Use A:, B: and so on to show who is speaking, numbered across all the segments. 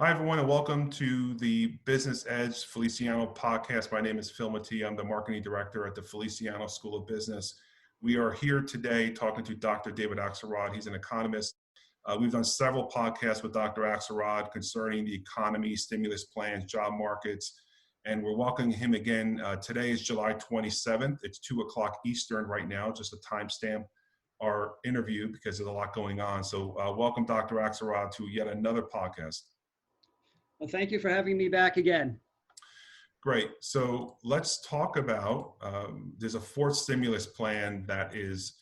A: Hi, everyone, and welcome to the Business Edge Feliciano podcast. My name is Phil Mattia. I'm the marketing director at the Feliciano School of Business. We are here today talking to Dr. David Axelrod. He's an economist. We've done several podcasts with Dr. Axelrod concerning the economy, stimulus plans, job markets, and we're welcoming him again. Today is July 27th. It's 2 o'clock Eastern right now, just a timestamp our interview because there's a lot going on. So welcome, Dr. Axelrod, to yet another podcast.
B: Well, thank you for having me back again.
A: Great. So let's talk about, there's a fourth stimulus plan that is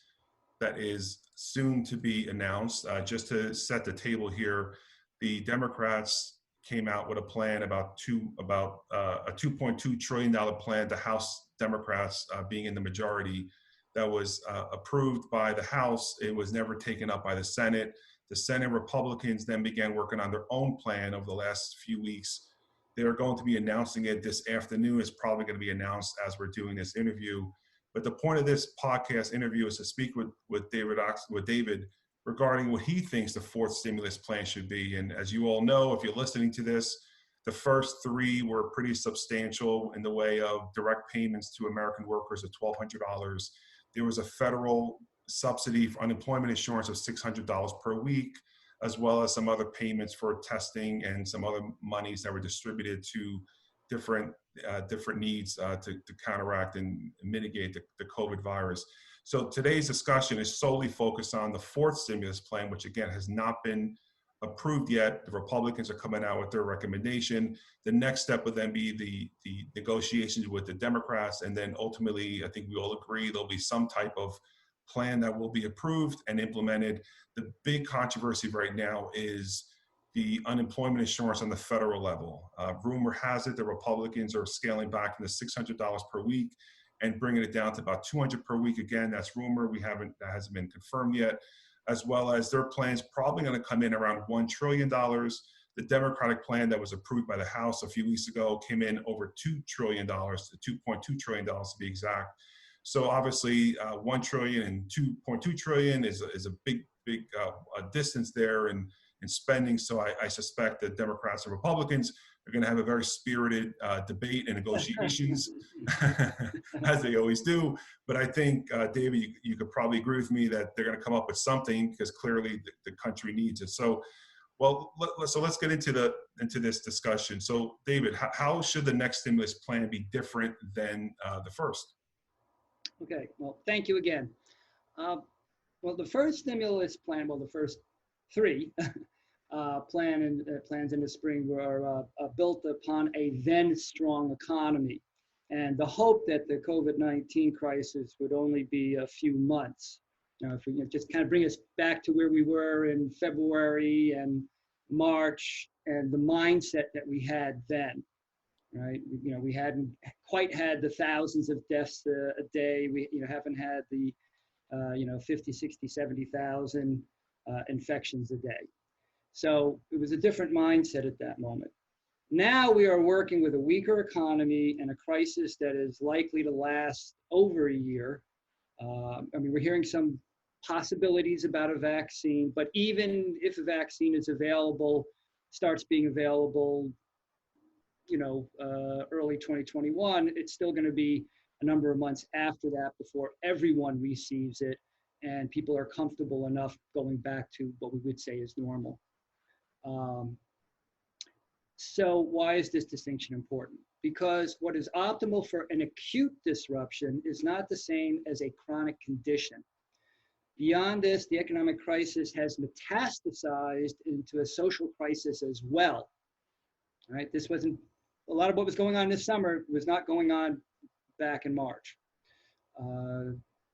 A: soon to be announced. Just to set the table here, the Democrats came out with a plan about a $2.2 trillion plan, the House Democrats being in the majority, that was approved by the House. It was never taken up by the Senate. The Senate Republicans then began working on their own plan over the last few weeks. They are going to be announcing it this afternoon. It's probably going to be announced as we're doing this interview. But the point of this podcast interview is to speak with David regarding what he thinks the fourth stimulus plan should be. And as you all know, if you're listening to this, the first three were pretty substantial in the way of direct payments to American workers of $1,200. There was a federal subsidy for unemployment insurance of $600 per week, as well as some other payments for testing and some other monies that were distributed to different needs to counteract and mitigate the COVID virus. So today's discussion is solely focused on the fourth stimulus plan, which again has not been approved yet. The Republicans are coming out with their recommendation. The next step would then be the negotiations with the Democrats, and then ultimately, I think we all agree there'll be some type of plan that will be approved and implemented. The big controversy right now is the unemployment insurance on the federal level. Rumor has it the Republicans are scaling back from the $600 per week and bringing it down to about $200 per week. Again, that's rumor. That hasn't been confirmed yet, as well as their plan's probably going to come in around $1 trillion. The Democratic plan that was approved by the House a few weeks ago came in over $2 trillion, to $2.2 trillion to be exact. So obviously, 1 trillion and 2.2 trillion is a big distance there in spending. So I suspect that Democrats and Republicans are going to have a very spirited debate and negotiations, as they always do. But I think, David, you could probably agree with me that they're going to come up with something because clearly the country needs it. So, let's get into this discussion. So, David, how should the next stimulus plan be different than the first?
B: Okay, well, thank you again. Well, the first stimulus plan, the first three plans in the spring were built upon a then strong economy and the hope that the COVID-19 crisis would only be a few months. If we just kind of bring us back to where we were in February and March and the mindset that we had then. Right, we hadn't quite had the thousands of deaths a day. We haven't had the 50, 60, 70,000 infections a day. So it was a different mindset at that moment. Now we are working with a weaker economy and a crisis that is likely to last over a year. We're hearing some possibilities about a vaccine, but even if a vaccine is available, starts being available, early 2021, it's still going to be a number of months after that before everyone receives it and people are comfortable enough going back to what we would say is normal. So why is this distinction important? Because what is optimal for an acute disruption is not the same as a chronic condition. Beyond this, the economic crisis has metastasized into a social crisis as well. All right, this wasn't a lot of what was going on this summer was not going on back in March.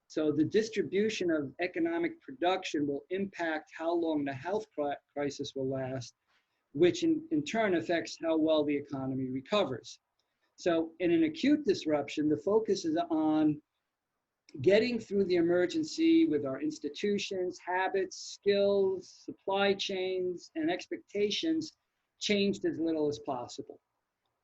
B: So the distribution of economic production will impact how long the health crisis will last, which in turn affects how well the economy recovers. So in an acute disruption, the focus is on getting through the emergency with our institutions, habits, skills, supply chains, and expectations changed as little as possible.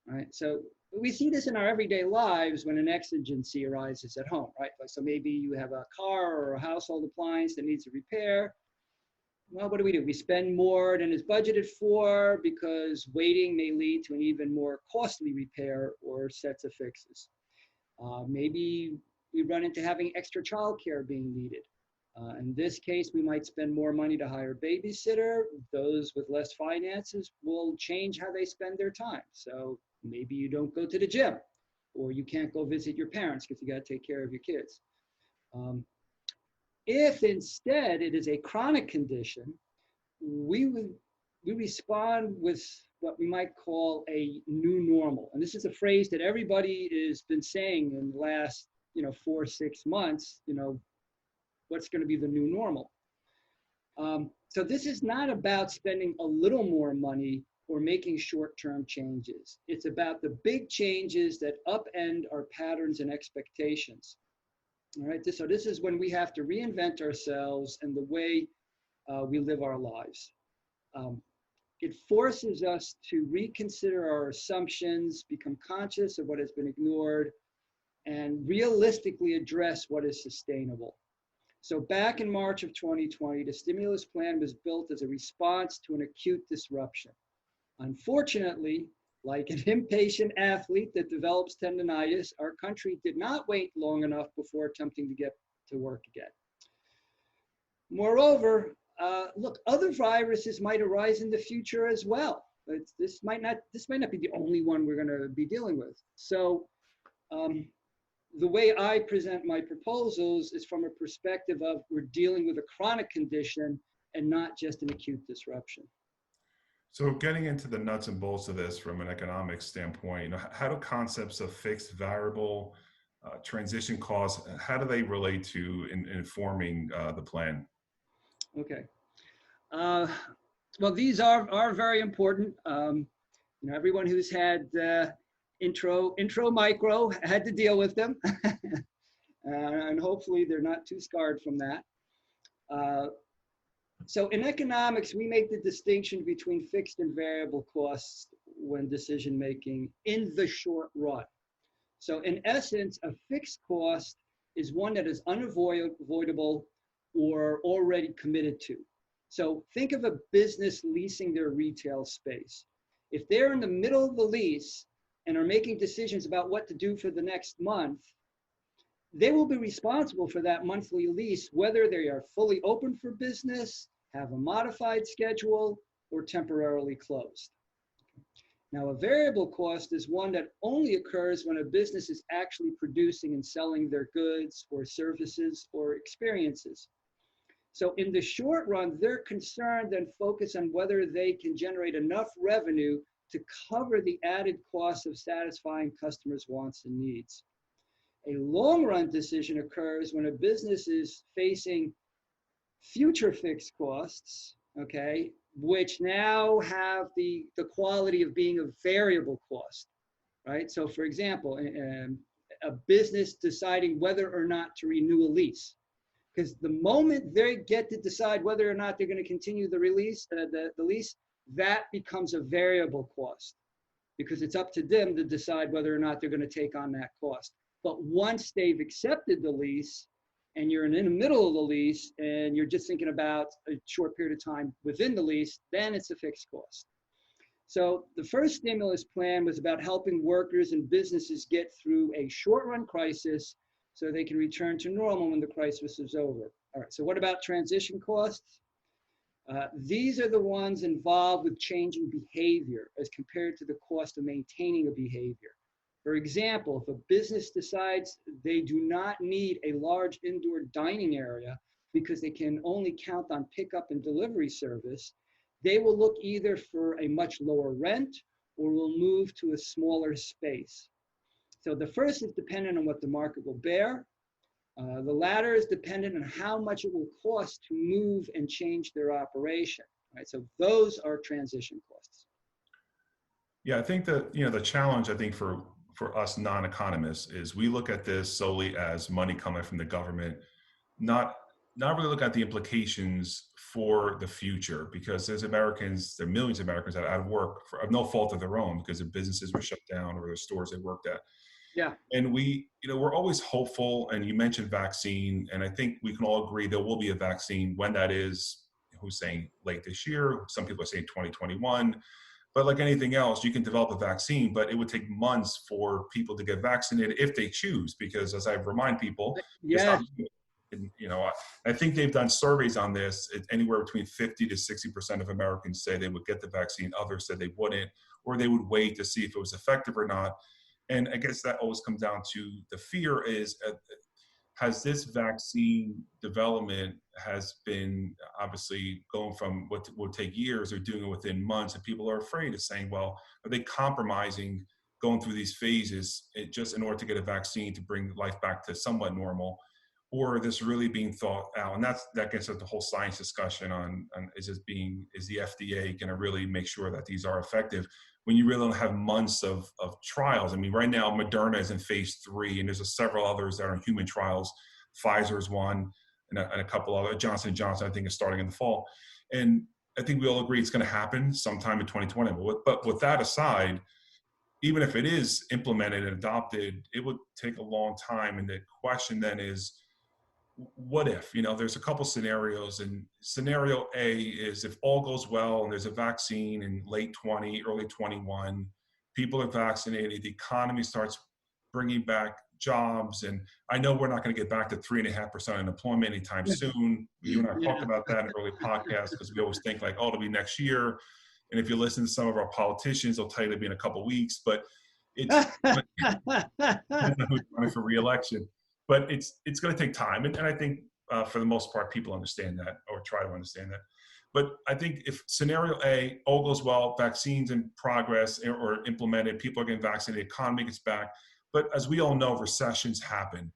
B: Right? So we see this in our everyday lives when an exigency arises at home, right? So maybe you have a car or a household appliance that needs a repair. well, what do? We spend more than is budgeted for because waiting may lead to an even more costly repair or sets of fixes. Maybe we run into having extra childcare being needed. In this case, we might spend more money to hire a babysitter. Those with less finances will change how they spend their time. So maybe you don't go to the gym, or you can't go visit your parents because you got to take care of your kids. If instead it is a chronic condition, we respond with what we might call a new normal. And this is a phrase that everybody has been saying in the last, 4 or 6 months, what's going to be the new normal. So this is not about spending a little more money or making short-term changes. It's about the big changes that upend our patterns and expectations. All right, so this is when we have to reinvent ourselves and the way we live our lives. It forces us to reconsider our assumptions, become conscious of what has been ignored, and realistically address what is sustainable. So back in March of 2020, the stimulus plan was built as a response to an acute disruption. Unfortunately, like an impatient athlete that develops tendonitis, our country did not wait long enough before attempting to get to work again. Moreover, look, other viruses might arise in the future as well. This might not be the only one we're going to be dealing with. So the way I present my proposals is from a perspective of we're dealing with a chronic condition and not just an acute disruption.
A: So getting into the nuts and bolts of this from an economic standpoint, how do concepts of fixed, variable, transition costs, how do they relate to informing the plan?
B: Okay. Well, these are very important. Everyone who's had intro micro had to deal with them, and hopefully they're not too scarred from that. So in economics, we make the distinction between fixed and variable costs when decision making in the short run. So in essence, a fixed cost is one that is unavoidable or already committed to. So think of a business leasing their retail space. If they're in the middle of the lease and are making decisions about what to do for the next month, they will be responsible for that monthly lease, whether they are fully open for business, have a modified schedule, or temporarily closed. Now, a variable cost is one that only occurs when a business is actually producing and selling their goods or services or experiences. So in the short run, they're concerned and focus on whether they can generate enough revenue to cover the added costs of satisfying customers' wants and needs. A long-run decision occurs when a business is facing future fixed costs, okay, which now have the quality of being a variable cost, right? So for example, a business deciding whether or not to renew a lease, because the moment they get to decide whether or not they're going to continue the lease, that becomes a variable cost, because it's up to them to decide whether or not they're going to take on that cost. But once they've accepted the lease and you're in the middle of the lease and you're just thinking about a short period of time within the lease, then it's a fixed cost. So the first stimulus plan was about helping workers and businesses get through a short-run crisis so they can return to normal when the crisis is over. All right, so what about transition costs? These are the ones involved with changing behavior as compared to the cost of maintaining a behavior. For example, if a business decides they do not need a large indoor dining area because they can only count on pickup and delivery service, they will look either for a much lower rent or will move to a smaller space. So the first is dependent on what the market will bear. The latter is dependent on how much it will cost to move and change their operation. Right? So those are transition costs.
A: Yeah, I think that the challenge for us non-economists is we look at this solely as money coming from the government, not really look at the implications for the future, because there are millions of Americans that are out of work of no fault of their own because their businesses were shut down or the stores they worked at.
B: Yeah.
A: And we're always hopeful, and you mentioned vaccine, and I think we can all agree there will be a vaccine. When that is, who's saying late this year. Some people are saying 2021. But like anything else, you can develop a vaccine, but it would take months for people to get vaccinated if they choose. Because as I remind people, it's not.
B: Yes.
A: And, I think they've done surveys on this. Anywhere between 50 to 60% of Americans say they would get the vaccine. Others said they wouldn't, or they would wait to see if it was effective or not. And I guess that always comes down to the fear is, has this vaccine development has been obviously going from what would take years or doing it within months, and people are afraid of saying, well, are they compromising going through these phases just in order to get a vaccine to bring life back to somewhat normal? Or this really being thought out? And that gets at the whole science discussion on is the FDA going to really make sure that these are effective when you really don't have months of trials? I mean, right now, Moderna is in phase 3, and there's several others that are in human trials. Pfizer's one, and a couple other. Johnson & Johnson, I think, is starting in the fall. And I think we all agree it's going to happen sometime in 2020. But with that aside, even if it is implemented and adopted, it would take a long time. And the question then is, what if? There's a couple scenarios, and scenario A is if all goes well and there's a vaccine in late 20, early 21, people are vaccinated, the economy starts bringing back jobs. And I know we're not going to get back to 3.5% unemployment anytime soon. You and I talked about that in early podcasts, because we always think like, oh, it'll be next year. And if you listen to some of our politicians, they'll tell you it'll be in a couple of weeks, but it's who's running for re-election. But it's going to take time. And I think for the most part, people understand that, or try to understand that. But I think if scenario A, all goes well, vaccines in progress or implemented, people are getting vaccinated, the economy gets back. But as we all know, recessions happen.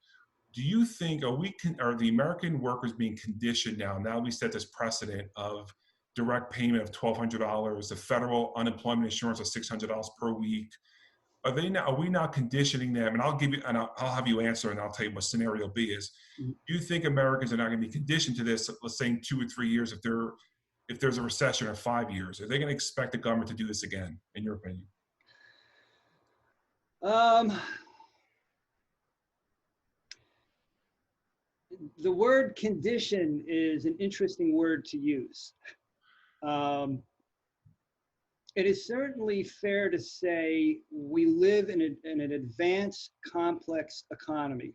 A: Do you think, are the American workers being conditioned now we set this precedent of direct payment of $1,200, the federal unemployment insurance of $600 per week? Are we now conditioning them? And I'll have you answer, and I'll tell you what scenario B is. Do you think Americans are not going to be conditioned to this, let's say in 2 or 3 years, if there's a recession, or 5 years? Are they going to expect the government to do this again, in your opinion?
B: The word condition is an interesting word to use. It is certainly fair to say we live in an advanced, complex economy.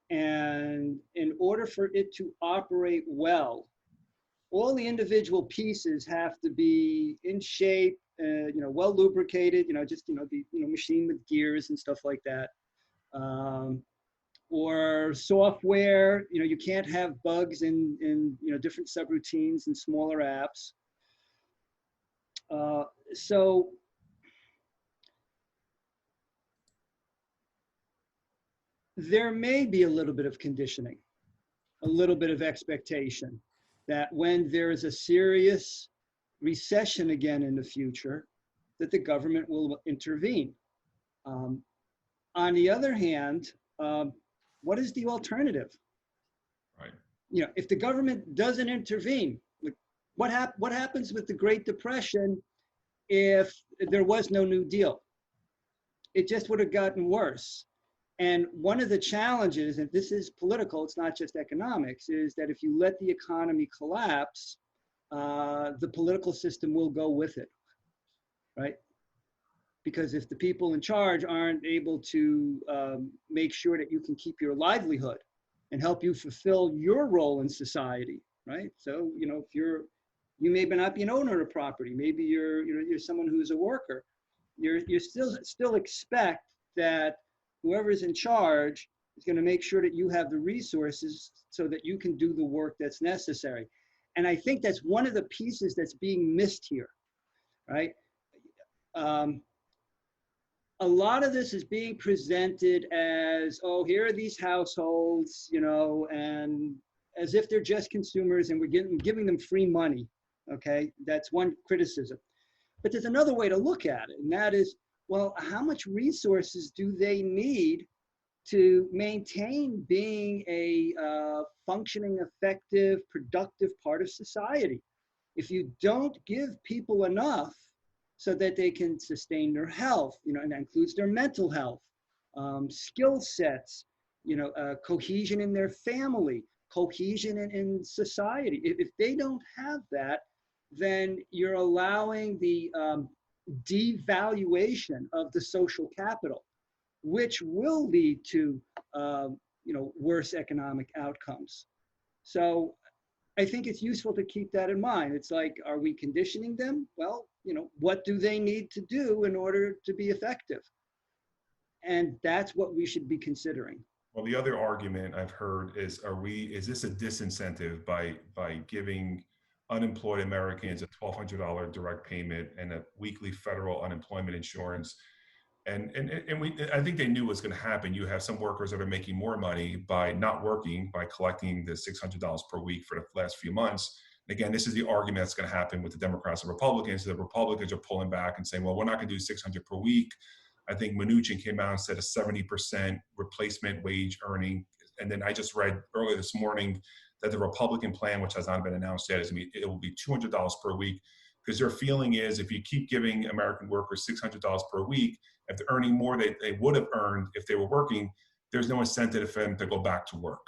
B: And in order for it to operate well, all the individual pieces have to be in shape, well lubricated, the machine with gears and stuff like that. Or software, you can't have bugs in different subroutines and smaller apps. So there may be a little bit of conditioning, a little bit of expectation that when there is a serious recession again in the future, that the government will intervene. On the other hand, what is the alternative?
A: Right.
B: If the government doesn't intervene, what happens with the Great Depression if there was no New Deal? It just would have gotten worse. And one of the challenges, and this is political, it's not just economics, is that if you let the economy collapse, the political system will go with it, right? Because if the people in charge aren't able to make sure that you can keep your livelihood and help you fulfill your role in society, right? So, if you may not be an owner of property, maybe you're someone who's a worker, you still expect that whoever's in charge is going to make sure that you have the resources so that you can do the work that's necessary. And I think that's one of the pieces that's being missed here, right? A lot of this is being presented as, oh, here are these households, and as if they're just consumers and we're giving them free money, okay? That's one criticism. But there's another way to look at it, and that is, well, how much resources do they need to maintain being a functioning, effective, productive part of society? If you don't give people enough so that they can sustain their health, and that includes their mental health, skill sets, cohesion in their family, cohesion in society. If they don't have that, then you're allowing the devaluation of the social capital, which will lead to worse economic outcomes. So I think it's useful to keep that in mind. It's like, are we conditioning them? Well, what do they need to do in order to be effective? And that's what we should be considering.
A: Well, the other argument I've heard is, is this a disincentive by giving unemployed Americans a $1,200 direct payment and a weekly federal unemployment insurance? And I think they knew what's going to happen. You have some workers that are making more money by not working, by collecting the $600 per week for the last few months. And again, this is the argument that's going to happen with the Democrats and Republicans. The Republicans are pulling back and saying, well, we're not going to do $600 per week. I think Mnuchin came out and said a 70% replacement wage earning. And then I just read earlier this morning that the Republican plan, which has not been announced yet, is it will be $200 per week, because their feeling is if you keep giving American workers $600 per week, if they're earning more than they would have earned if they were working, there's no incentive for them to go back to work.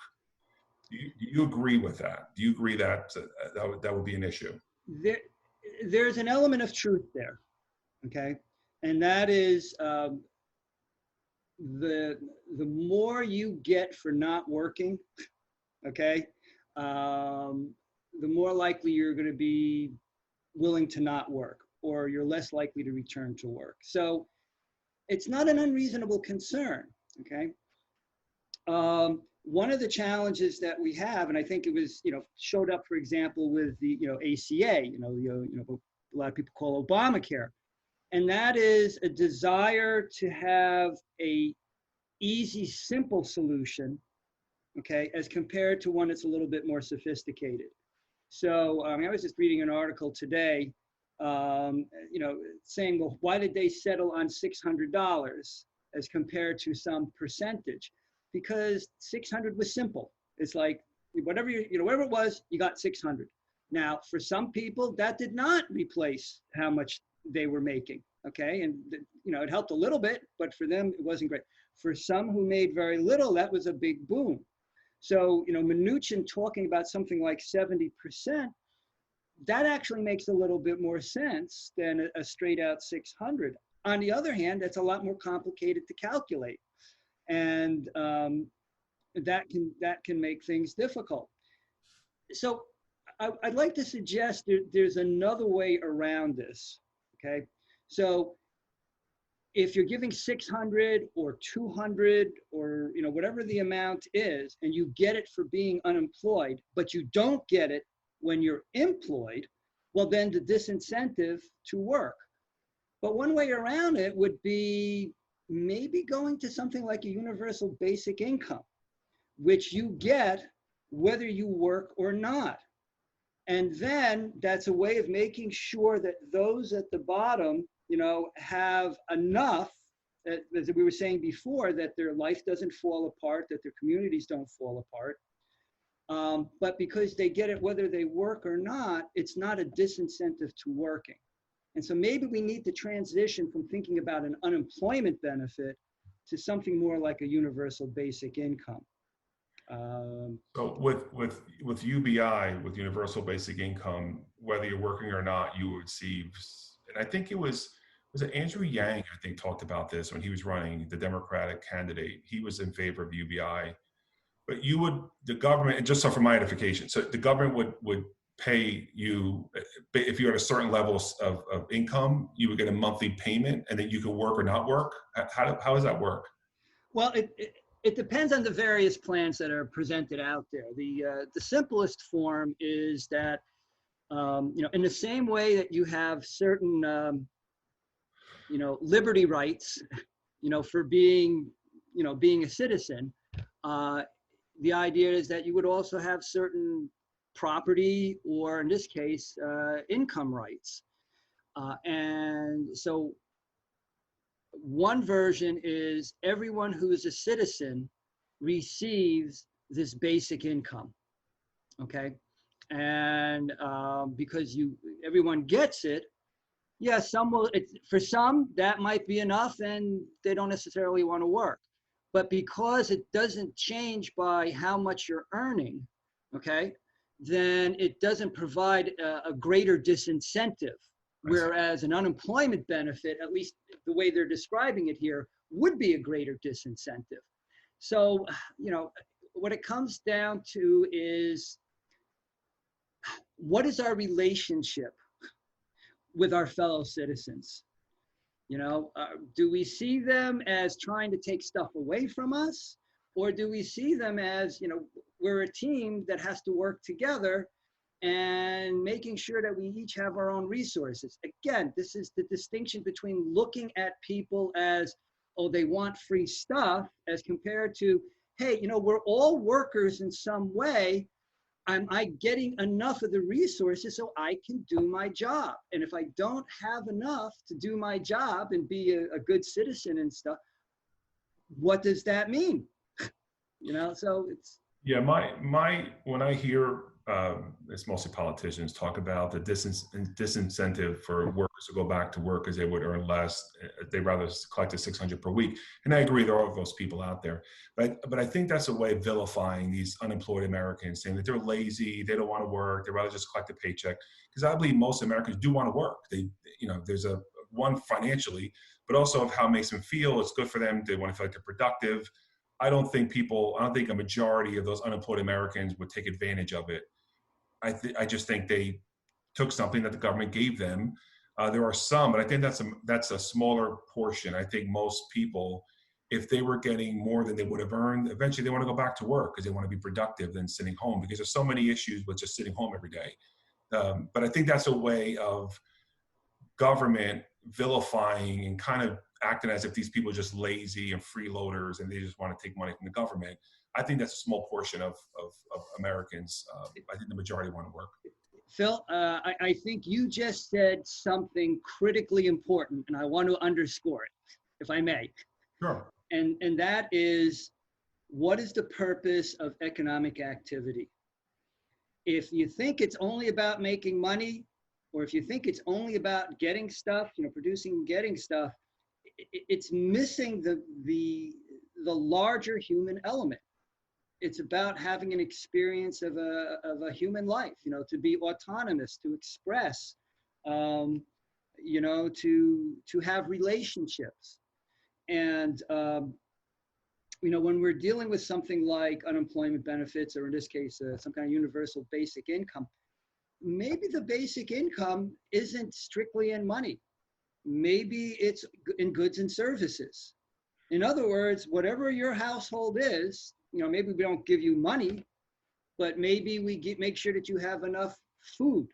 A: Do you agree with that? Do you agree that that would be an issue?
B: There's an element of truth there, okay? And that is the more you get for not working, okay, the more likely you're going to be willing to not work, or you're less likely to return to work. So it's not an unreasonable concern, okay? One of the challenges that we have, and I think it was, showed up, for example, with the, ACA, a lot of people call Obamacare, and that is a desire to have a easy, simple solution, okay, as compared to one that's a little bit more sophisticated. So I was just reading an article today, saying, well, why did they settle on $600 as compared to some percentage? Because 600 was simple. It's like whatever whatever it was, you got 600. Now, for some people, that did not replace how much they were making. Okay, and it helped a little bit, but for them, it wasn't great. For some who made very little, that was a big boom. So, Mnuchin talking about something like 70%, that actually makes a little bit more sense than a straight out 600. On the other hand, that's a lot more complicated to calculate. And that can make things difficult. So I'd like to suggest there's another way around this, okay? So if you're giving 600 or 200 or whatever the amount is, and you get it for being unemployed, but you don't get it when you're employed, well, then the disincentive to work. But one way around it would be maybe going to something like a universal basic income, which you get whether you work or not. And then that's a way of making sure that those at the bottom, have enough, as we were saying before, that their life doesn't fall apart, that their communities don't fall apart. But because they get it whether they work or not, it's not a disincentive to working. And so maybe we need to transition from thinking about an unemployment benefit to something more like a universal basic income.
A: So with UBI, with universal basic income, whether you're working or not, you would receive, and I think was it Andrew Yang, I think, talked about this when he was running, the Democratic candidate. He was in favor of UBI. But the government, and just so for my edification, so the government would pay you, if you're at a certain level of income, you would get a monthly payment, and then you could work or not work. How does that work?
B: Well, it depends on the various plans that are presented out there. The simplest form is that, in the same way that you have certain, liberty rights, for being a citizen, the idea is that you would also have certain property, or in this case, income rights. And so one version is everyone who is a citizen receives this basic income, okay? And because everyone gets it, yeah, for some, that might be enough and they don't necessarily want to work. But because it doesn't change by how much you're earning, okay, then it doesn't provide a greater disincentive. Whereas an unemployment benefit, at least the way they're describing it here, would be a greater disincentive. So, what it comes down to is, what is our relationship with our fellow citizens? Do we see them as trying to take stuff away from us? Or do we see them as, we're a team that has to work together and making sure that we each have our own resources? Again, this is the distinction between looking at people as, oh, they want free stuff, as compared to, hey, we're all workers in some way. Am I getting enough of the resources so I can do my job? And if I don't have enough to do my job and be a good citizen and stuff, what does that mean? So it's.
A: Yeah, when I hear, it's mostly politicians talk about the disincentive for workers to go back to work because they would earn less. They'd rather collect the $600 per week. And I agree, there are those people out there. But I think that's a way of vilifying these unemployed Americans, saying that they're lazy, they don't want to work, they'd rather just collect a paycheck. Because I believe most Americans do want to work. There's one financially, but also of how it makes them feel. It's good for them. They want to feel like they're productive. I don't think a majority of those unemployed Americans would take advantage of it. I just think they took something that the government gave them. There are some, but I think that's a smaller portion. I think most people, if they were getting more than they would have earned, eventually they want to go back to work because they want to be productive than sitting home, because there's so many issues with just sitting home every day. But I think that's a way of government vilifying and kind of acting as if these people are just lazy and freeloaders and they just want to take money from the government. I think that's a small portion of Americans. I think the majority want to work.
B: Phil, I think you just said something critically important, and I want to underscore it, if I may.
A: Sure.
B: And that is, what is the purpose of economic activity? If you think it's only about making money, or if you think it's only about getting stuff, producing and getting stuff, it's missing the larger human element. It's about having an experience of a human life, to be autonomous, to express, to have relationships. And, when we're dealing with something like unemployment benefits, or in this case, some kind of universal basic income, maybe the basic income isn't strictly in money. Maybe it's in goods and services. In other words, whatever your household is, maybe we don't give you money, but maybe we make sure that you have enough food,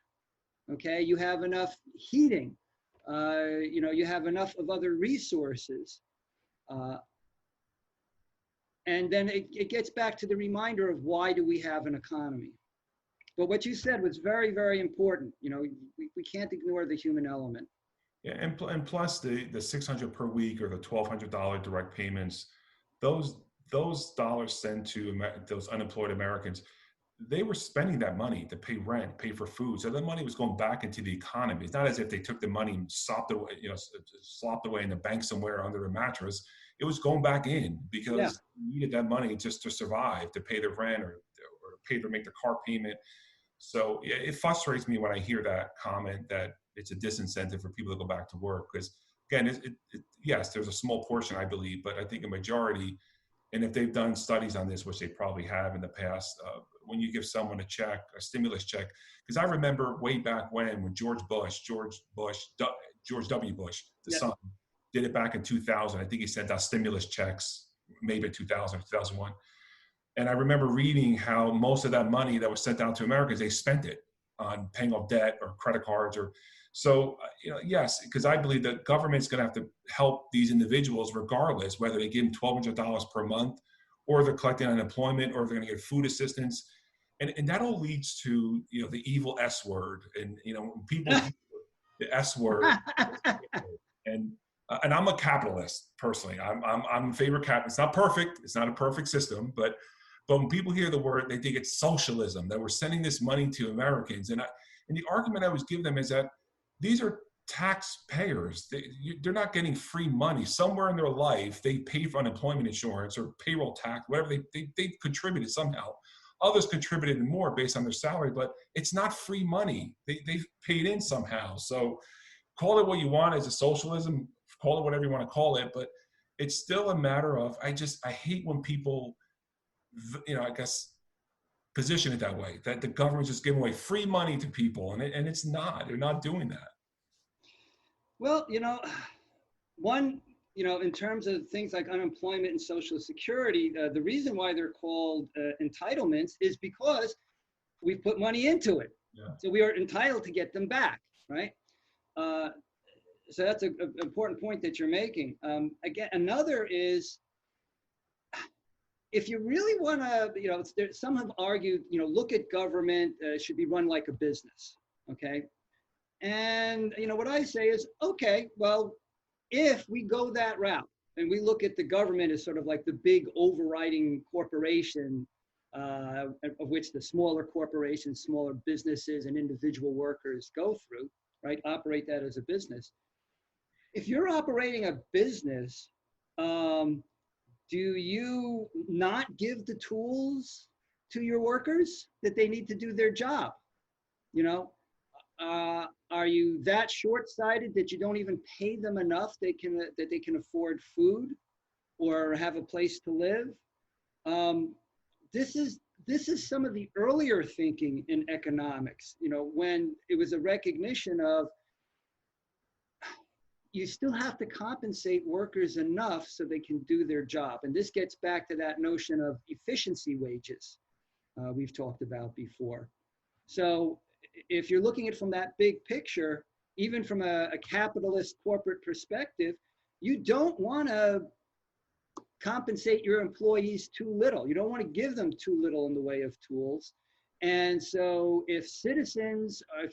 B: okay? You have enough heating, you have enough of other resources. And then it gets back to the reminder of, why do we have an economy? But what you said was very, very important. We can't ignore the human element.
A: Yeah, and plus the $600 per week or the $1,200 direct payments, those dollars sent to those unemployed Americans, they were spending that money to pay rent, pay for food. So the money was going back into the economy. It's not as if they took the money and slopped away in the bank somewhere under their mattress. It was going back in because they needed that money just to survive, to pay their rent or make their car payment. So it frustrates me when I hear that comment that it's a disincentive for people to go back to work. Because again, yes, there's a small portion, I believe, but I think a majority, and if they've done studies on this, which they probably have in the past, when you give someone a stimulus check, because I remember way back when George W. Bush, the son, did it back in 2000. I think he sent out stimulus checks, maybe 2000, 2001. And I remember reading how most of that money that was sent out to Americans, they spent it on paying off debt or credit cards. Yes, because I believe that government's going to have to help these individuals regardless, whether they give them $1,200 per month, or they're collecting unemployment, or they're going to get food assistance. And that all leads to, the evil S word. And, people, the S word. And I'm a capitalist personally. I'm in favor of capital. It's not perfect. It's not a perfect system, but when people hear the word, they think it's socialism, that we're sending this money to Americans. And the argument I always give them is that these are taxpayers. They're not getting free money. Somewhere in their life, they pay for unemployment insurance or payroll tax, whatever. They contributed somehow. Others contributed more based on their salary, but it's not free money. They've paid in somehow. So call it what you want as a socialism, call it whatever you want to call it, but it's still a matter of, I hate when people, I guess, position it that way, that the government's just giving away free money to people, and it's not. They're not doing that.
B: Well, one, in terms of things like unemployment and Social Security, the reason why they're called entitlements is because we put money into it. Yeah. So we are entitled to get them back, right? So that's an important point that you're making. Again, another is, if you really want to, some have argued, look at government, should be run like a business, okay? And, what I say is, okay, well, if we go that route and we look at the government as sort of like the big overriding corporation, of which the smaller corporations, smaller businesses and individual workers go through, right, operate that as a business. If you're operating a business, do you not give the tools to your workers that they need to do their job? Are you that short-sighted that you don't even pay them enough that they can afford food or have a place to live? This is some of the earlier thinking in economics, when it was a recognition of, you still have to compensate workers enough so they can do their job. And this gets back to that notion of efficiency wages we've talked about before. So if you're looking at it from that big picture, even from a capitalist corporate perspective, you don't want to compensate your employees too little. You don't want to give them too little in the way of tools. And so if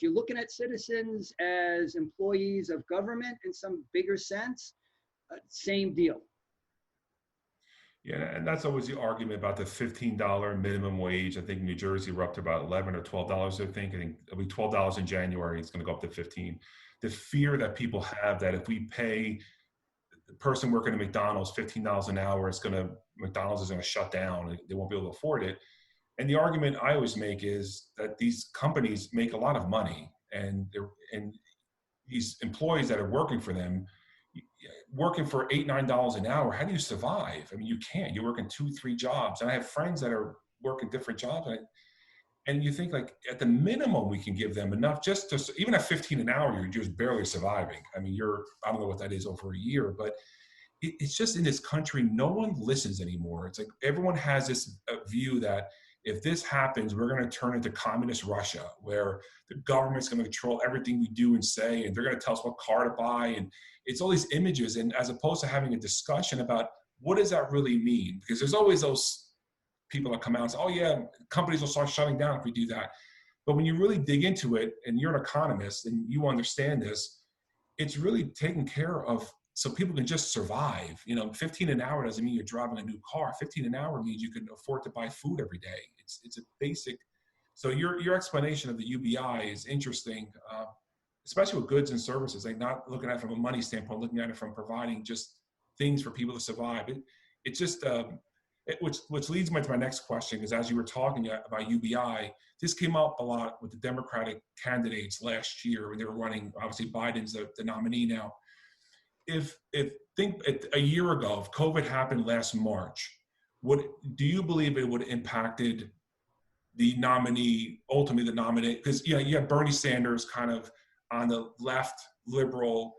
B: you're looking at citizens as employees of government in some bigger sense, same deal.
A: Yeah, and that's always the argument about the $15 minimum wage. I think New Jersey, we're up to about $11 or $12, I think. I think it'll be $12 in January. It's going to go up to $15. The fear that people have that if we pay the person working at McDonald's $15 an hour, McDonald's is going to shut down. They won't be able to afford it. And the argument I always make is that these companies make a lot of money, and these employees that are working for them, working for $8, $9 an hour, how do you survive? I mean, you can't. You're working 2-3 jobs. And I have friends that are working different jobs, and you think, like, at the minimum we can give them enough just to, even at $15 an hour, you're just barely surviving. I mean, I don't know what that is over a year, but it's just, in this country, no one listens anymore. It's like everyone has this view that if this happens, we're going to turn into communist Russia, where the government's going to control everything we do and say, and they're going to tell us what car to buy. And it's all these images, and as opposed to having a discussion about what does that really mean? Because there's always those people that come out and say, oh yeah, companies will start shutting down if we do that. But when you really dig into it, and you're an economist and you understand this, it's really taken care of so people can just survive. 15 an hour doesn't mean you're driving a new car. 15 an hour means you can afford to buy food every day. It's a basic. So your explanation of the UBI is interesting, especially with goods and services. Like, not looking at it from a money standpoint, looking at it from providing just things for people to survive. Which leads me to my next question, because as you were talking about UBI, this came up a lot with the Democratic candidates last year when they were running. Obviously, Biden's the nominee now. Think a year ago, if COVID happened last March, do you believe it would have impacted the nominee, ultimately the nominee? Because you have Bernie Sanders kind of on the left, liberal.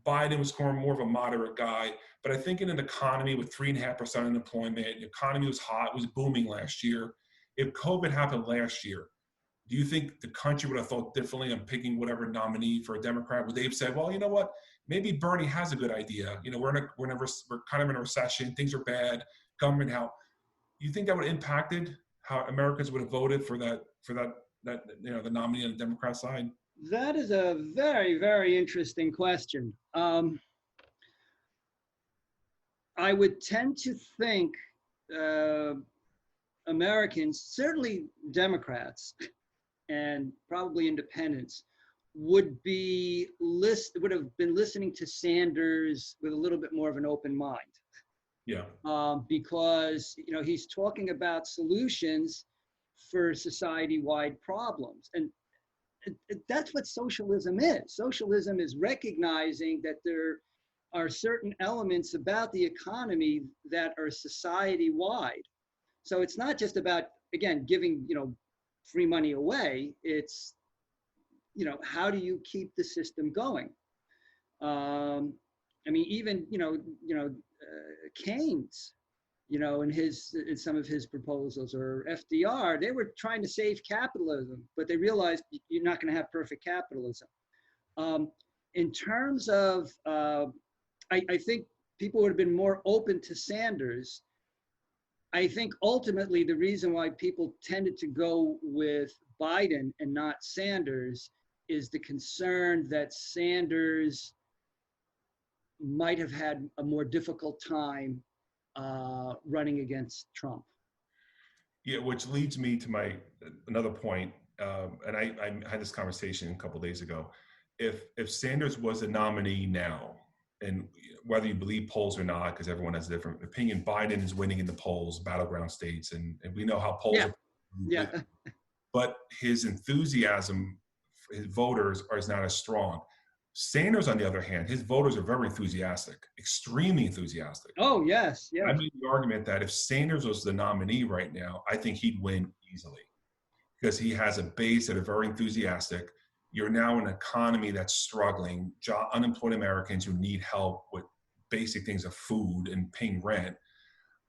A: Biden was more of a moderate guy. But I think in an economy with 3.5% unemployment, the economy was hot, it was booming last year. If COVID happened last year, do you think the country would have thought differently on picking whatever nominee for a Democrat? Would they have said, well, you know what? Maybe Bernie has a good idea. We're kind of in a recession. Things are bad. Government help. Do you think that would have impacted how Americans would have voted for that the nominee on the Democrat side?
B: That is a very, very interesting question. I would tend to think Americans, certainly Democrats, and probably independents, would have been listening to Sanders with a little bit more of an open mind.
A: Yeah.
B: Because he's talking about solutions for society-wide problems. And that's what socialism is. Socialism is recognizing that there are certain elements about the economy that are society-wide. So it's not just about, again, giving, free money away. It's, how do you keep the system going? Even, Keynes, in some of his proposals, or FDR, they were trying to save capitalism, but they realized you're not going to have perfect capitalism. In terms of, I think people would have been more open to Sanders. I think ultimately the reason why people tended to go with Biden and not Sanders is the concern that Sanders might have had a more difficult time running against Trump.
A: Yeah, which leads me to another point, and I had this conversation a couple of days ago. If Sanders was a nominee now, and whether you believe polls or not, because everyone has a different opinion, Biden is winning in the polls, battleground states, and we know how polls are.
B: Yeah.
A: But his enthusiasm, his voters is not as strong. Sanders, on the other hand, his voters are very enthusiastic, extremely enthusiastic.
B: Oh, yes.
A: I made the argument that if Sanders was the nominee right now, I think he'd win easily because he has a base that are very enthusiastic. You're now in an economy that's struggling, unemployed Americans who need help with basic things of food and paying rent.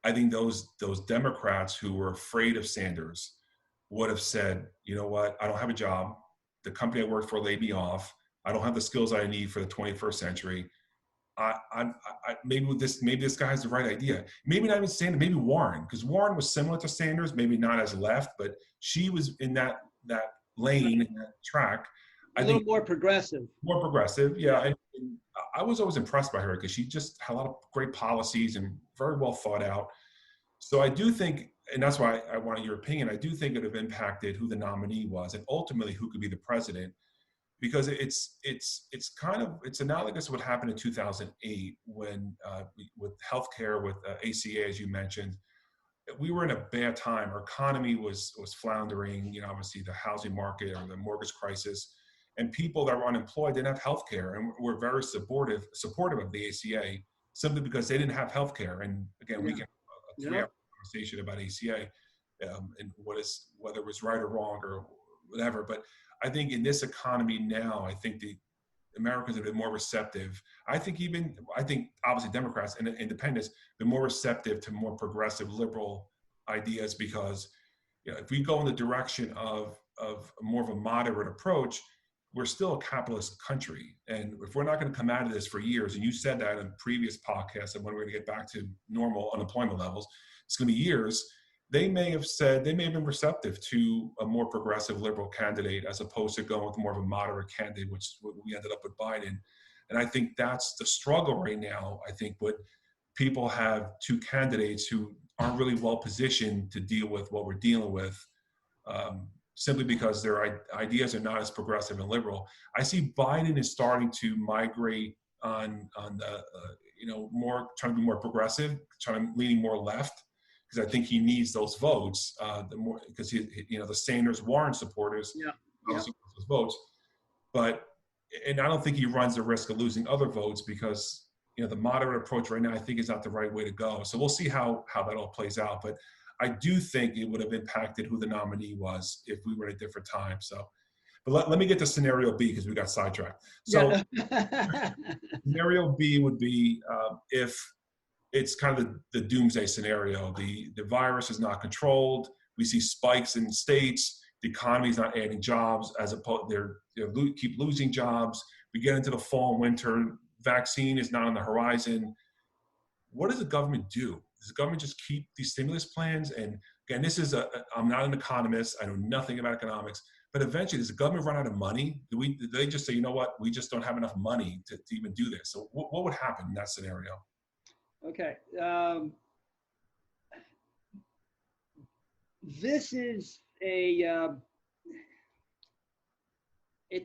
A: I think those Democrats who were afraid of Sanders would have said, you know what, I don't have a job. The company I work for laid me off. I don't have the skills I need for the 21st century. Maybe this guy has the right idea. Maybe not even Sanders, maybe Warren, because Warren was similar to Sanders, maybe not as left, but she was in that lane, in that track.
B: A little more progressive.
A: More progressive, yeah. And I was always impressed by her because she just had a lot of great policies and very well thought out. So I do think, and that's why I wanted your opinion, I do think it would have impacted who the nominee was and ultimately who could be the president. Because it's analogous to what happened in 2008 when with healthcare, with ACA, as you mentioned, we were in a bad time. Our economy was floundering. Obviously the housing market or the mortgage crisis, and people that were unemployed didn't have healthcare, and were very supportive of the ACA simply because they didn't have healthcare. And again, we can have a 3-hour conversation about ACA and whether it was right or wrong or whatever, but I think in this economy now, I think the Americans have been more receptive. I think obviously Democrats and independents have been more receptive to more progressive liberal ideas because if we go in the direction of more of a moderate approach, we're still a capitalist country. And if we're not going to come out of this for years, and you said that in previous podcasts and when we're going to get back to normal unemployment levels, it's going to be years. They may have been receptive to a more progressive liberal candidate as opposed to going with more of a moderate candidate, which we ended up with Biden. And I think that's the struggle right now. I think what people have two candidates who aren't really well positioned to deal with what we're dealing with, simply because their ideas are not as progressive and liberal. I see Biden is starting to migrate on the, more trying to be more progressive, leaning more left. Because I think he needs those votes, because the Sanders Warren supporters also those votes, and I don't think he runs the risk of losing other votes because the moderate approach right now I think is not the right way to go. So we'll see how that all plays out. But I do think it would have impacted who the nominee was if we were at a different time. So, but let me get to scenario B because we got sidetracked. So scenario B would be if it's kind of the doomsday scenario. The virus is not controlled. We see spikes in states. The economy is not adding jobs as opposed they keep losing jobs. We get into the fall and winter. Vaccine is not on the horizon. What does the government do? Does the government just keep these stimulus plans? And again, I'm not an economist. I know nothing about economics. But eventually, does the government run out of money? Do they just say, you know what, we just don't have enough money to even do this? So what would happen in that scenario?
B: Okay. This is it's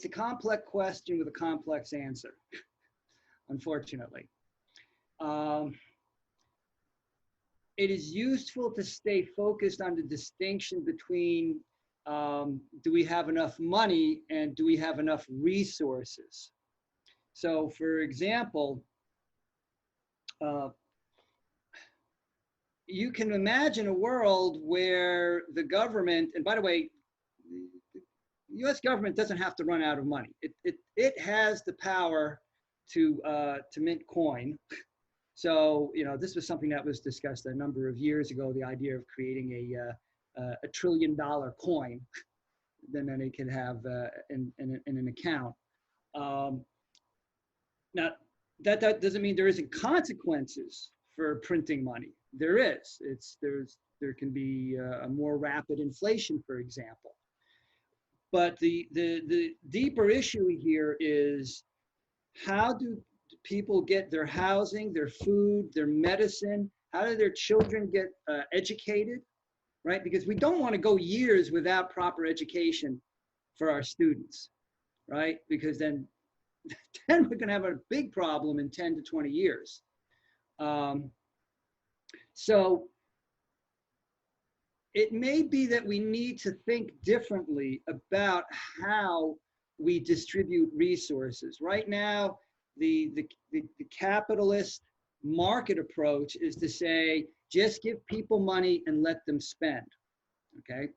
B: a complex question with a complex answer, unfortunately. it is useful to stay focused on the distinction between do we have enough money and do we have enough resources? So, for example, you can imagine a world where the government, and by the way, the U.S. government doesn't have to run out of money. It has the power to mint coin. So, this was something that was discussed a number of years ago, the idea of creating a $1 trillion coin, then they can have in an account. Now, that doesn't mean there isn't consequences for printing money. There is. There can be a more rapid inflation, for example. But the deeper issue here is, how do people get their housing, their food, their medicine? How do their children get educated, right? Because we don't want to go years without proper education for our students, right? Because then we're going to have a big problem in 10 to 20 years. So it may be that we need to think differently about how we distribute resources. Right now, the capitalist market approach is to say, just give people money and let them spend, okay?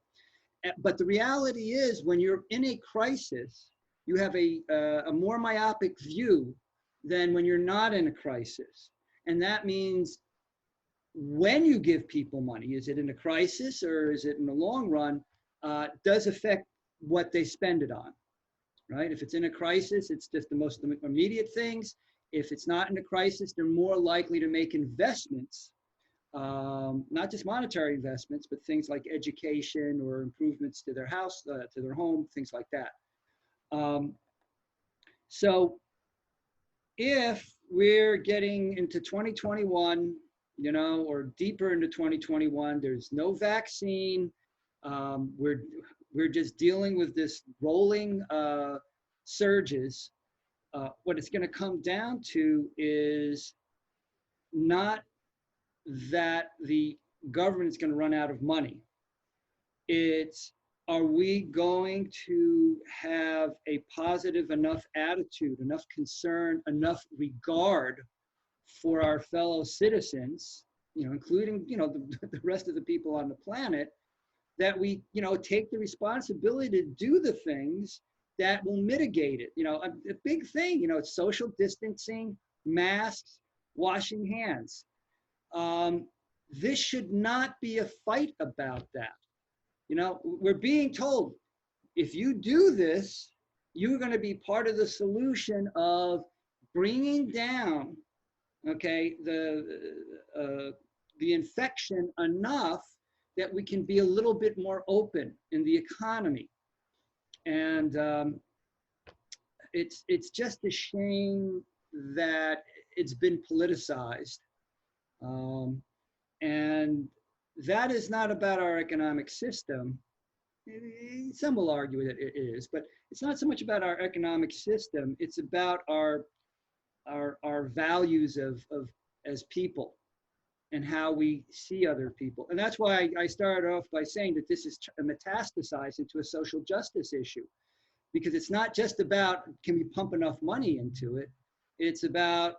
B: But the reality is, when you're in a crisis, you have a more myopic view than when you're not in a crisis. And that means when you give people money, is it in a crisis or is it in the long run, does affect what they spend it on, right? If it's in a crisis, it's just the most immediate things. If it's not in a crisis, they're more likely to make investments, not just monetary investments, but things like education or improvements to their house, to their home, things like that. So if we're getting into 2021, or deeper into 2021, there's no vaccine. We're just dealing with this rolling surges. What it's going to come down to is not that the government is going to run out of money. It's, are we going to have a positive enough attitude, enough concern, enough regard for our fellow citizens, including, the rest of the people on the planet, that we, take the responsibility to do the things that will mitigate it. A big thing, it's social distancing, masks, washing hands. This should not be a fight about that. We're being told, if you do this, you're going to be part of the solution of bringing down, okay, the infection enough that we can be a little bit more open in the economy. And it's just a shame that it's been politicized. And that is not about our economic system. Some will argue that it is, but it's not so much about our economic system. It's about our values of as people and how we see other people. And that's why I started off by saying that this is metastasized into a social justice issue, because it's not just about, can we pump enough money into it? It's about,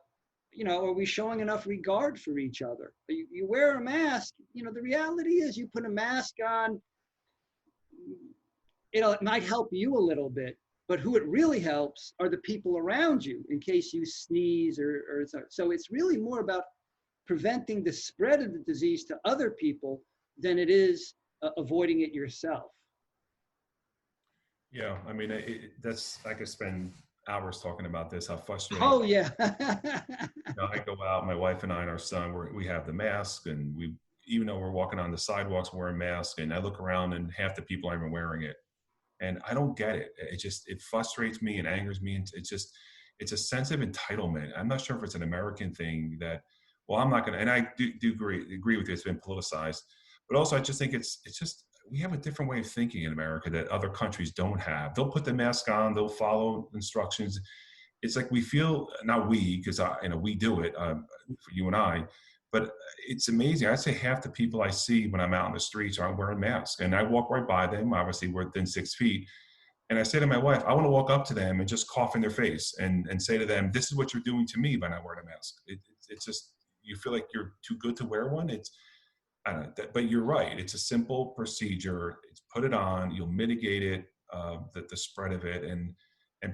B: are we showing enough regard for each other? You wear a mask, the reality is, you put a mask on, it might help you a little bit, but who it really helps are the people around you in case you sneeze or so it's really more about preventing the spread of the disease to other people than it is avoiding it yourself.
A: Yeah, I mean, I could spend hours talking about this, how frustrating.
B: Oh, yeah.
A: I go out, my wife and I and our son, we have the mask, and even though we're walking on the sidewalks wearing masks, and I look around and half the people aren't even wearing it. And I don't get it. It frustrates me and angers me. And it's a sense of entitlement. I'm not sure if it's an American thing that, well, I'm not going to, and I do agree with you, it's been politicized, but also I just think it's just, we have a different way of thinking in America that other countries don't have. They'll put the mask on, they'll follow instructions. It's like we feel, not we, because we do it, for you and I, But it's amazing. I'd say half the people I see when I'm out in the streets aren't wearing masks. And I walk right by them. Obviously, we're within 6 feet. And I say to my wife, I want to walk up to them and just cough in their face and say to them, this is what you're doing to me by not wearing a mask. It's just, you feel like you're too good to wear one. I don't know, but you're right. It's a simple procedure. It's put it on, you'll mitigate it, the spread of it. And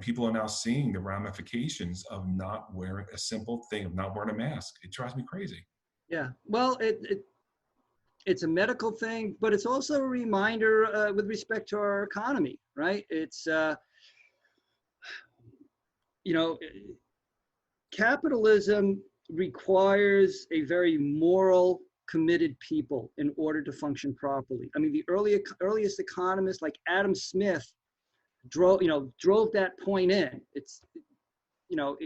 A: people are now seeing the ramifications of not wearing a simple thing, of not wearing a mask. It drives me crazy.
B: Yeah. Well, it's a medical thing, but it's also a reminder with respect to our economy, right? It's, you know, capitalism requires a very moral, committed people in order to function properly. I mean, the earliest economists like Adam Smith drove that point in. It's, you know,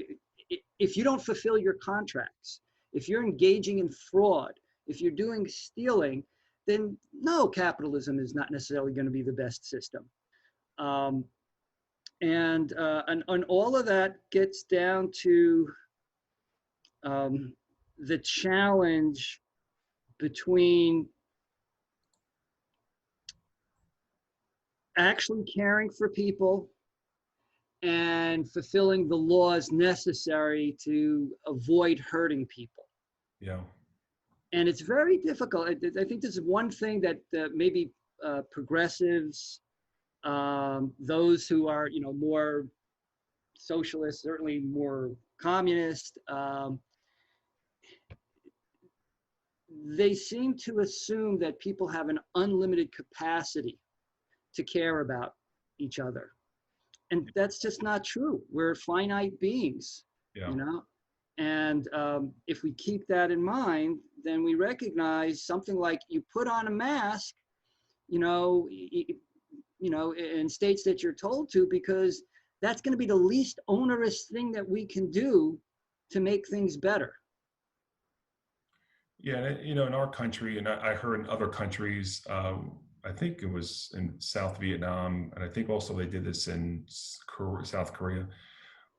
B: if you don't fulfill your contracts, if you're engaging in fraud, if you're doing stealing, then no, capitalism is not necessarily going to be the best system. And all of that gets down to the challenge between actually caring for people and fulfilling the laws necessary to avoid hurting people.
A: Yeah.
B: And it's very difficult. I think this is one thing that maybe progressives, those who are, you know, more socialist, certainly more communist, they seem to assume that people have an unlimited capacity to care about each other. And that's just not true. We're finite beings,
A: Yeah.
B: you know? And if we keep that in mind, then we recognize something like you put on a mask, you know, in states that you're told to, because that's going to be the least onerous thing that we can do to make things better.
A: Yeah, you know, in our country, and I heard in other countries, I think it was in South Vietnam, and I think also they did this in South Korea,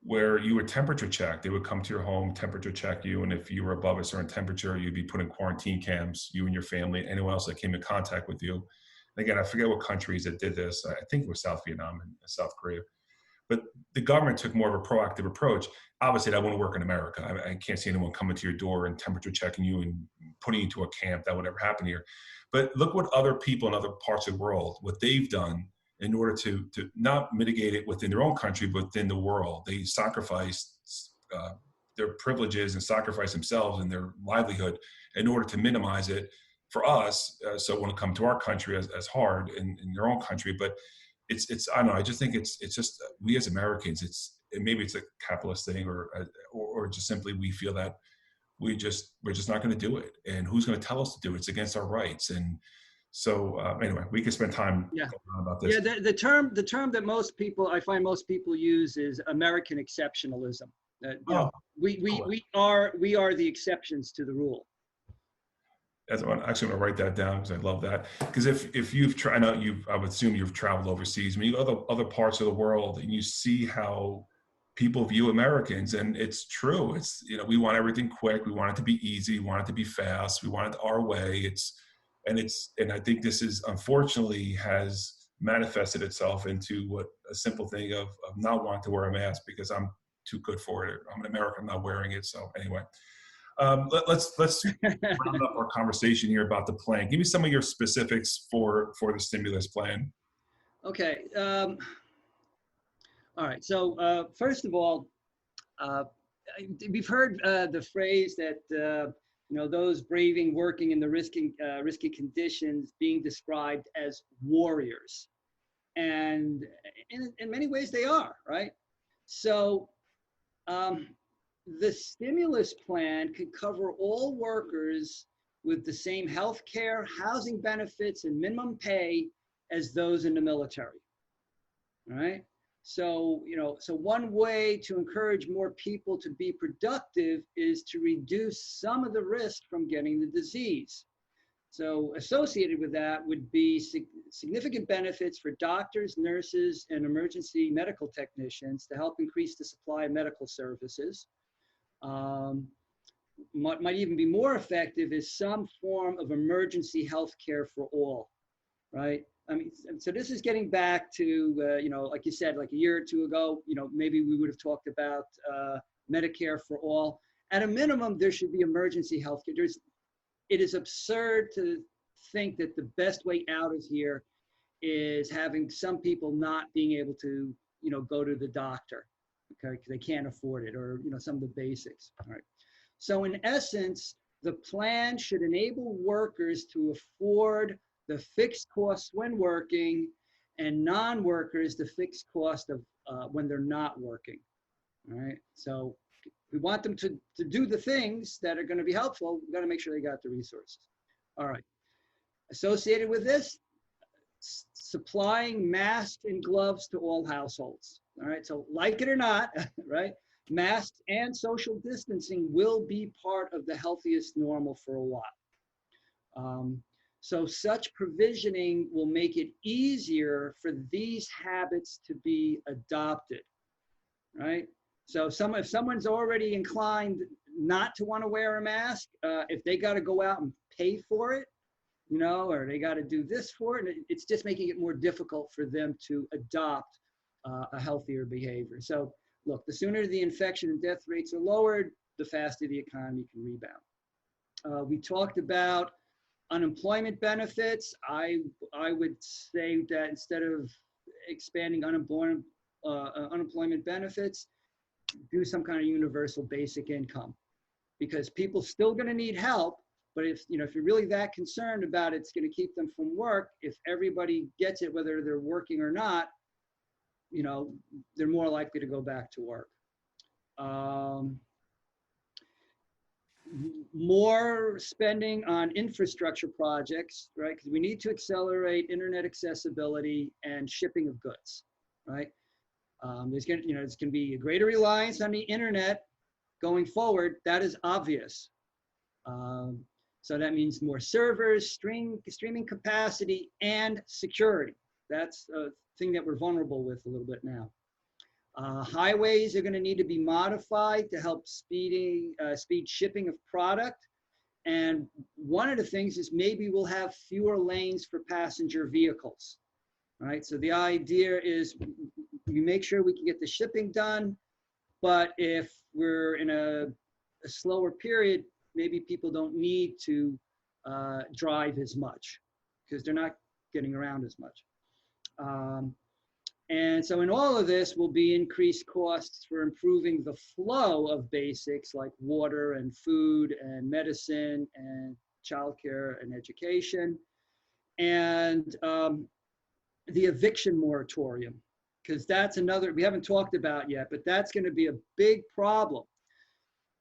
A: where you would temperature check. They would come to your home, temperature check you, and if you were above a certain temperature, you'd be put in quarantine camps, you and your family, anyone else that came in contact with you. And again, I forget what countries that did this. I think it was South Vietnam and South Korea. But the government took more of a proactive approach. Obviously, that wouldn't work in America. I can't see anyone coming to your door and temperature checking you and putting you into a camp. That would never happen here. But look what other people in other parts of the world, what they've done in order to not mitigate it within their own country, but within the world. They sacrificed their privileges and sacrificed themselves and their livelihood in order to minimize it for us. So it won't come to our country as hard in their own country. But it's I don't know. I just think it's just we as Americans. Maybe it's a capitalist thing, or just simply we feel that we're just not going to do it. And who's going to tell us to do it? It's against our rights. And so anyway, we could spend time talking about this.
B: Yeah, the term that I find most people use is American exceptionalism. We are the exceptions to the rule.
A: I'm actually going to write that down because I love that. Because if you've tried, I would assume you've traveled overseas. When you go to other parts of the world and you see how people view Americans, and it's true. It's, you know, we want everything quick. We want it to be easy. We want it to be fast. We want it our way. And I think this is unfortunately has manifested itself into what a simple thing of not wanting to wear a mask because I'm too good for it. I'm an American, I'm not wearing it. So anyway. Let's round up our conversation here about the plan. Give me some of your specifics for the stimulus plan.
B: Okay. All right. So first of all, we've heard the phrase that those braving, working in the risky conditions being described as warriors, and in many ways they are, right? So. The stimulus plan could cover all workers with the same health care, housing benefits, and minimum pay as those in the military. All right. So, so one way to encourage more people to be productive is to reduce some of the risk from getting the disease. So associated with that would be significant benefits for doctors, nurses, and emergency medical technicians to help increase the supply of medical services. might even be more effective is some form of emergency health care for all, right? I mean, so this is getting back to, like you said, like a year or two ago, maybe we would have talked about Medicare for all. At a minimum, there should be emergency health care. It is absurd to think that the best way out of here is having some people not being able to, go to the doctor, okay, because they can't afford it, or, some of the basics, all right? So in essence, the plan should enable workers to afford the fixed costs when working, and non-workers the fixed cost of when they're not working, all right? So we want them to do the things that are going to be helpful. We've got to make sure they got the resources. All right. Associated with this, supplying masks and gloves to all households. All right. So like it or not, right, masks and social distancing will be part of the healthiest normal for a while. So such provisioning will make it easier for these habits to be adopted, right? So if someone's already inclined not to want to wear a mask, if they got to go out and pay for it, or they got to do this for it, it's just making it more difficult for them to adopt a healthier behavior. So look, the sooner the infection and death rates are lowered, the faster the economy can rebound. We talked about unemployment benefits. I would say that instead of expanding unemployment benefits, do some kind of universal basic income, because people still going to need help. But if you're really that concerned about it's going to keep them from work, if everybody gets it, whether they're working or not, they're more likely to go back to work. More spending on infrastructure projects, right? Because we need to accelerate internet accessibility and shipping of goods, right? There's going to be a greater reliance on the internet going forward. That is obvious. So that means more servers, streaming capacity, and security. That's a thing that we're vulnerable with a little bit now. Highways are going to need to be modified to help speed shipping of product. And one of the things is maybe we'll have fewer lanes for passenger vehicles, right? So the idea is we make sure we can get the shipping done, but if we're in a slower period, maybe people don't need to drive as much because they're not getting around as much. And so in all of this will be increased costs for improving the flow of basics like water and food and medicine and childcare and education. And the eviction moratorium, because that's another, we haven't talked about yet, but that's going to be a big problem.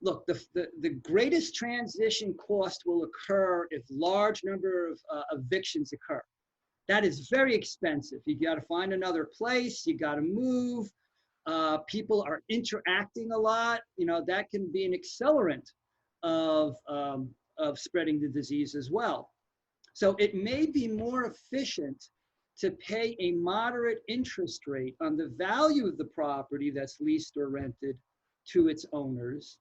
B: Look, the greatest transition cost will occur if large number of evictions occur. That is very expensive. You got to find another place. You got to move. People are interacting a lot. That can be an accelerant of spreading the disease as well. So it may be more efficient to pay a moderate interest rate on the value of the property that's leased or rented to its owners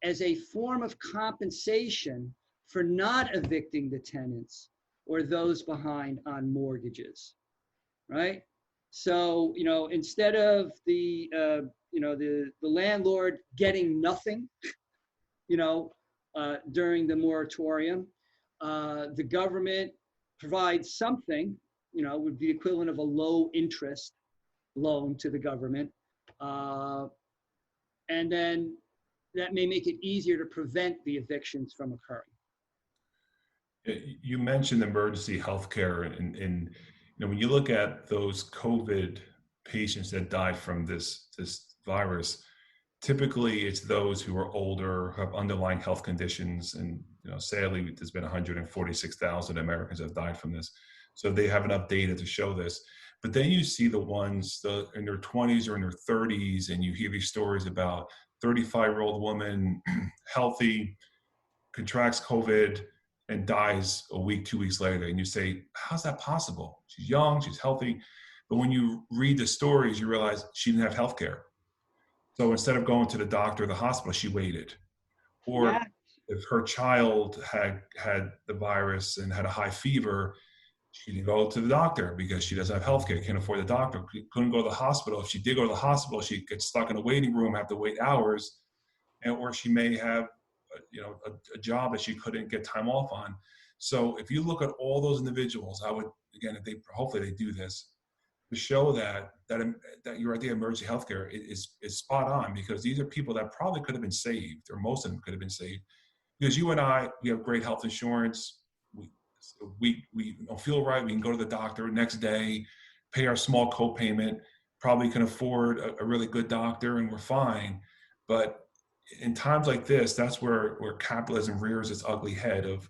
B: as a form of compensation for not evicting the tenants or those behind on mortgages, right? So, instead of the landlord getting nothing, during the moratorium, the government provides something, would be equivalent of a low interest loan to the government. And then that may make it easier to prevent the evictions from occurring.
A: You mentioned emergency healthcare, and when you look at those COVID patients that died from this virus, typically it's those who are older, who have underlying health conditions, and sadly there's been 146,000 Americans that have died from this. So they have enough data to show this. But then you see the ones in their 20s or in their 30s, and you hear these stories about 35-year-old woman, healthy, contracts COVID, and dies a week, 2 weeks later. And you say, how's that possible? She's young, she's healthy. But when you read the stories, you realize she didn't have health care. So instead of going to the doctor or the hospital, she waited. Or,
B: Yeah.
A: if her child had the virus and had a high fever, she didn't go to the doctor because she doesn't have healthcare, can't afford the doctor, couldn't go to the hospital. If she did go to the hospital, she'd get stuck in a waiting room, have to wait hours, and or she may have, a job that she couldn't get time off on. So if you look at all those individuals, I would, again, if they, hopefully they do this, to show that your idea of emergency healthcare is spot on, because these are people that probably could have been saved, or most of them could have been saved. Because you and I, we have great health insurance. We don't feel right, we can go to the doctor next day, pay our small co-payment, probably can afford a really good doctor, and we're fine. But in times like this, that's where capitalism rears its ugly head of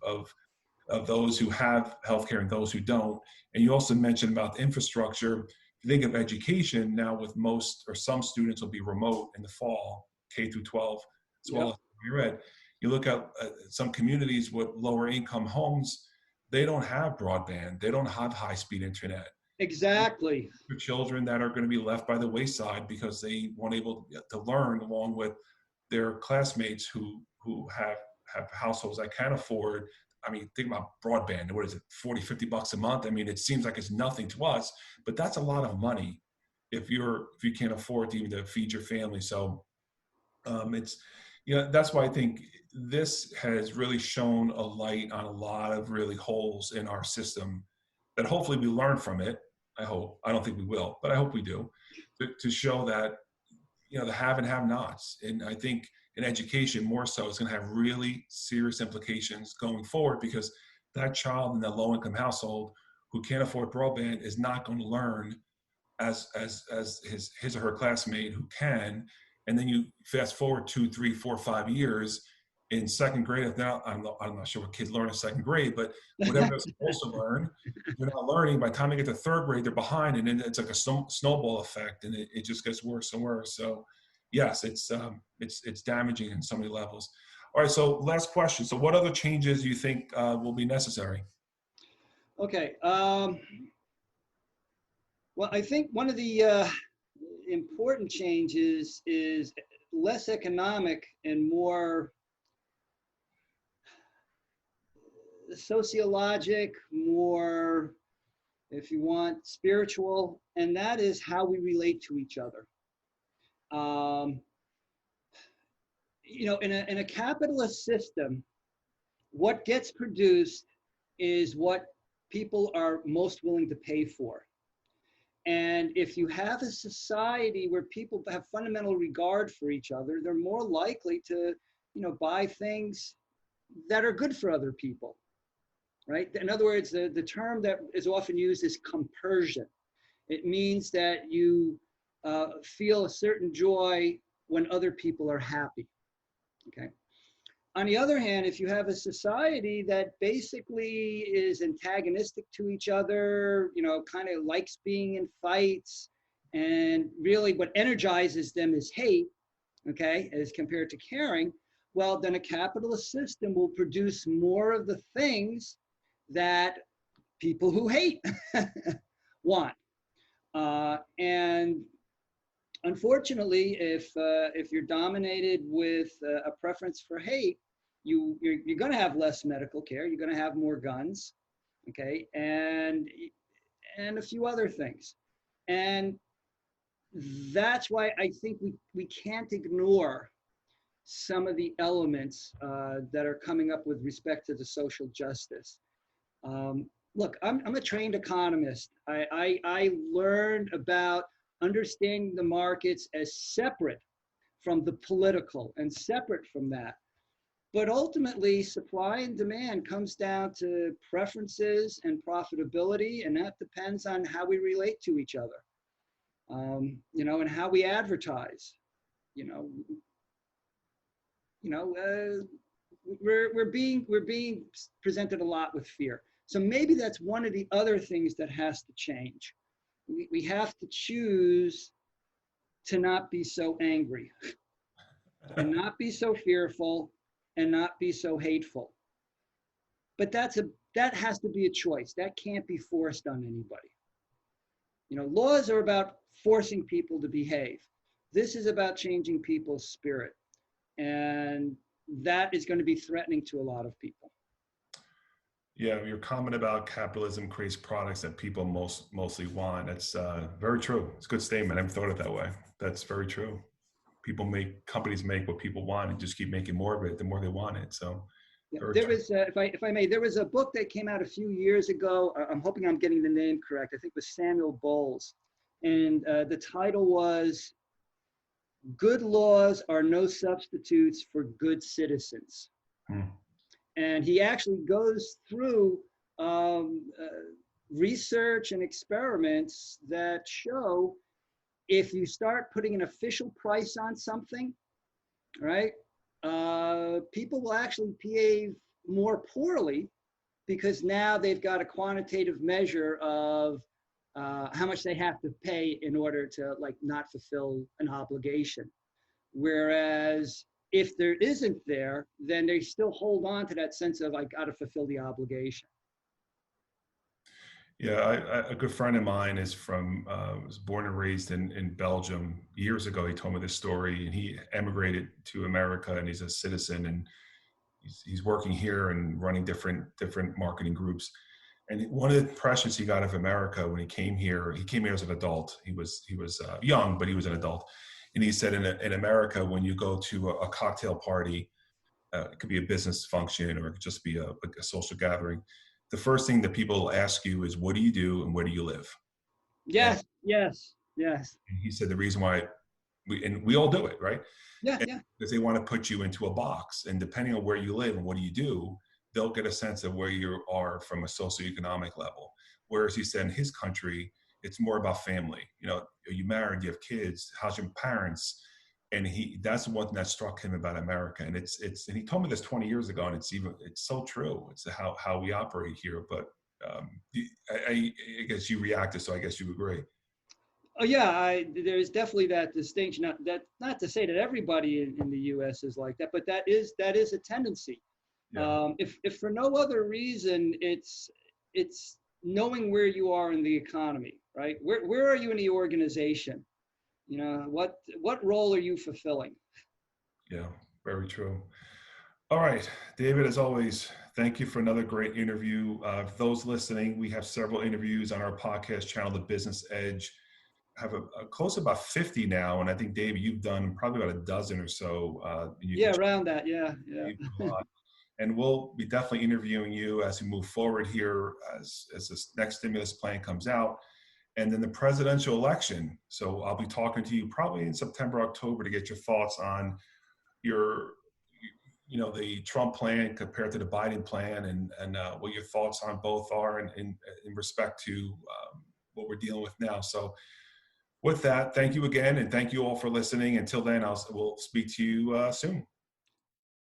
A: those who have healthcare and those who don't. And you also mentioned about the infrastructure. If you think of education now, with most or some students will be remote in the fall, K through 12, as well as higher ed. You look at some communities with lower income homes, they don't have broadband, they don't have high-speed internet.
B: Exactly.
A: For children that are going to be left by the wayside because they weren't able to learn along with their classmates who have households that can afford. I mean, think about broadband. What is it, 40, 50 bucks a month? I mean, it seems like it's nothing to us, but that's a lot of money if you can't afford to even to feed your family. So it's, that's why I think this has really shown a light on a lot of really holes in our system that hopefully we learn from it. I hope. I don't think we will, but I hope we do, to show that, the have and have nots. And I think in education more so, it's going to have really serious implications going forward, because that child in that low income household who can't afford broadband is not going to learn as his or her classmate who can. And then you fast forward 2, 3, 4, 5 years in second grade. Now, I'm not sure what kids learn in second grade, but whatever they're supposed to learn, they're not learning. By the time they get to third grade, they're behind, and then it's like a snowball effect, and it just gets worse and worse. So, yes, it's damaging in so many levels. All right. So, last question. So, what other changes do you think will be necessary?
B: Okay. Well, I think one of the important changes is less economic and more sociologic, more, if you want, spiritual, and that is how we relate to each other. In a capitalist system, what gets produced is what people are most willing to pay for. And if you have a society where people have fundamental regard for each other, they're more likely to, buy things that are good for other people, right? In other words, the term that is often used is compersion. It means that you feel a certain joy when other people are happy, okay? On the other hand, if you have a society that basically is antagonistic to each other, kind of likes being in fights, and really what energizes them is hate, okay, as compared to caring, well, then a capitalist system will produce more of the things that people who hate want. And unfortunately, if you're dominated with a preference for hate, you're going to have less medical care. You're going to have more guns, okay, and a few other things. And that's why I think we can't ignore some of the elements that are coming up with respect to the social justice. Look, I'm a trained economist. I learned about understanding the markets as separate from the political and separate from that. But ultimately, supply and demand comes down to preferences and profitability, and that depends on how we relate to each other, and how we advertise. We're being presented a lot with fear. So maybe that's one of the other things that has to change. We have to choose to not be so angry and not be so fearful and not be so hateful. But that has to be a choice. That can't be forced on anybody. Laws are about forcing people to behave. This is about changing people's spirit. And, that is going to be threatening to a lot of people.
A: Yeah, your comment about capitalism creates products that people mostly want. That's very true. It's a good statement. I haven't thought of it that way. That's very true. Companies make what people want and just keep making more of it the more they want it. So
B: Yeah, there
A: true.
B: was, if I may, there was a book that came out a few years ago. I'm hoping I'm getting the name correct. I think it was Samuel Bowles. And the title was Good Laws Are No Substitutes for Good Citizens.
A: Hmm.
B: And he actually goes through research and experiments that show if you start putting an official price on something, right, people will actually behave more poorly because now they've got a quantitative measure of how much they have to pay in order to like not fulfill an obligation. Whereas if there isn't there, then they still hold on to that sense of I got to fulfill the obligation.
A: Yeah, a good friend of mine was born and raised in Belgium. Years ago, he told me this story, and he emigrated to America, and he's a citizen, and he's working here and running different marketing groups. And one of the impressions he got of America when he came here as an adult. He was young, but he was an adult. And he said in America, when you go to a cocktail party, it could be a business function or it could just be a social gathering. The first thing that people ask you is, what do you do and where do you live?
B: Yes, yes, yes.
A: And he said the reason why we all do it, right?
B: Yeah, yeah.
A: Because they want to put you into a box. And depending on where you live and what do you do, they'll get a sense of where you are from a socioeconomic level. Whereas he said in his country, it's more about family. You know, are you married? Do you have kids? How's your parents? And that's the one thing that struck him about America. And and he told me this 20 years ago, and it's so true. It's how we operate here. But I guess you reacted, so I guess you agree.
B: Oh yeah, there's definitely that distinction. Not to say that everybody in the U.S. is like that, but that is a tendency.
A: Yeah.
B: If for no other reason, it's knowing where you are in the economy, right? Where are you in the organization? You know, what role are you fulfilling?
A: Yeah, very true. All right, David, as always, thank you for another great interview. For those listening, we have several interviews on our podcast channel, The Business Edge. Have a close to about 50 now, and I think, David, you've done probably about a dozen or so.
B: Yeah, around that, yeah.
A: And we'll be definitely interviewing you as we move forward here as this next stimulus plan comes out. And then the presidential election. So I'll be talking to you probably in September, October to get your thoughts on the Trump plan compared to the Biden plan and what your thoughts on both are in respect to what we're dealing with now. So with that, thank you again. And thank you all for listening. Until then, we'll speak to you soon.